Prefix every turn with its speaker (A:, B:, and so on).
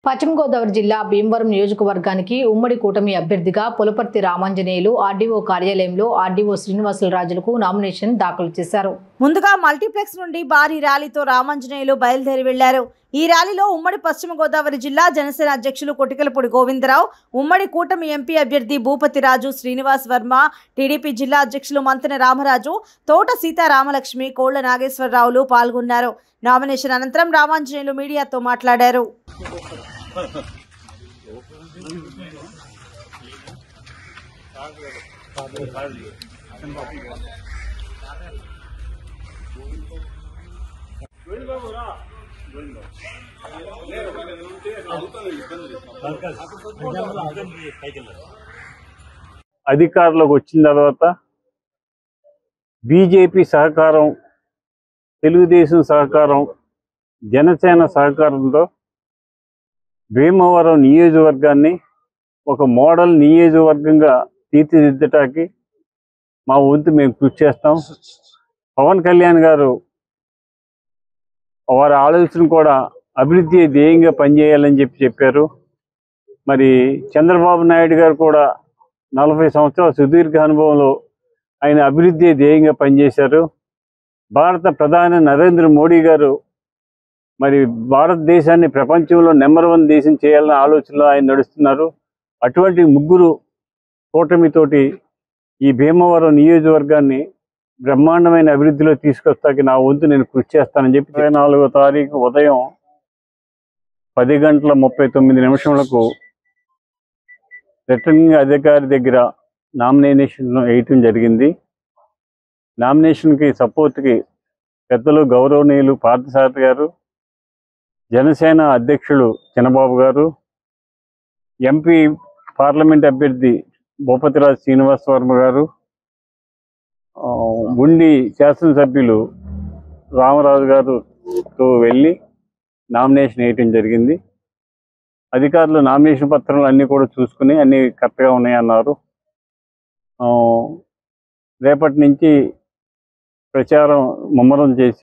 A: పశ్చిమ గోదావరి జిల్లా భీమవరం నియోజకవర్గానికి ఉమ్మడి కూటమి అభ్యర్థిగా పులపర్తి రామాంజనేయులు ఆర్డీఓ కార్యాలయంలో ఆర్డీఓ శ్రీనివాసులరాజులకు నామినేషన్ దాఖలు చేశారు.
B: ముందుగా మల్టీప్లెక్స్ నుండి భారీ ర్యాలీతో రామాంజనేయులు బయలుదేరి వెళ్లారు. ఈ ర్యాలీలో ఉమ్మడి పశ్చిమ గోదావరి జిల్లా జనసేన అధ్యక్షులు కొటికలపూడి గోవిందరావు, ఉమ్మడి కూటమి ఎంపీ అభ్యర్థి భూపతి రాజు, శ్రీనివాస్ వర్మ, టీడీపీ జిల్లా అధ్యక్షులు మంతెన రామరాజు, తోట సీతారామలక్ష్మి, కోళ్ల నాగేశ్వరరావులు పాల్గొన్నారు. నామినేషన్ అనంతరం రామాంజనేయులు మీడియాతో మాట్లాడారు.
C: అధికారంలోకి వచ్చిన తర్వాత బీజేపీ సహకారం, తెలుగుదేశం సహకారం, జనసేన సహకారంతో భీమవరం నియోజకవర్గాన్ని ఒక మోడల్ నియోజకవర్గంగా తీర్చిదిద్దటానికి మా వంతు మేము కృషి చేస్తాం. పవన్ కళ్యాణ్ గారు వారి ఆలోచన కూడా అభివృద్ధి ధ్యేయంగా పనిచేయాలని చెప్పారు. మరి చంద్రబాబు నాయుడు గారు కూడా 40 సంవత్సరాల సుదీర్ఘ అనుభవంలో ఆయన అభివృద్ధి ధ్యేయంగా పనిచేశారు. భారత ప్రధాని నరేంద్ర మోడీ గారు మరి భారతదేశాన్ని ప్రపంచంలో నెంబర్ 1 దేశం చేయాలన్న ఆలోచనలో ఆయన నడుస్తున్నారు. అటువంటి ముగ్గురు కూటమితోటి ఈ భీమవరం నియోజకవర్గాన్ని బ్రహ్మాండమైన అభివృద్ధిలో తీసుకొస్తాకి నా వంతు నేను కృషి చేస్తానని చెప్పి 24వ తారీఖు ఉదయం 10:39 రిటర్నింగ్ అధికారి దగ్గర నామినేషన్ వేయటం జరిగింది. నామినేషన్కి సపోర్ట్కి పెద్దలు గౌరవనీయులు పార్థసారథి గారు, జనసేన అధ్యక్షులు చిన్నబాబు గారు, ఎంపీ పార్లమెంట్ అభ్యర్థి భూపతిరాజు శ్రీనివాస్ వర్మ గారు, ఉండి శాసనసభ్యులు రామరాజు గారుతో వెళ్ళి నామినేషన్ వేయటం జరిగింది. అధికారులు నామినేషన్ పత్రాలు అన్నీ కూడా చూసుకుని అన్నీ కరెక్ట్గా ఉన్నాయన్నారు. రేపటి నుంచి ప్రచారం ముమ్మరం చేసి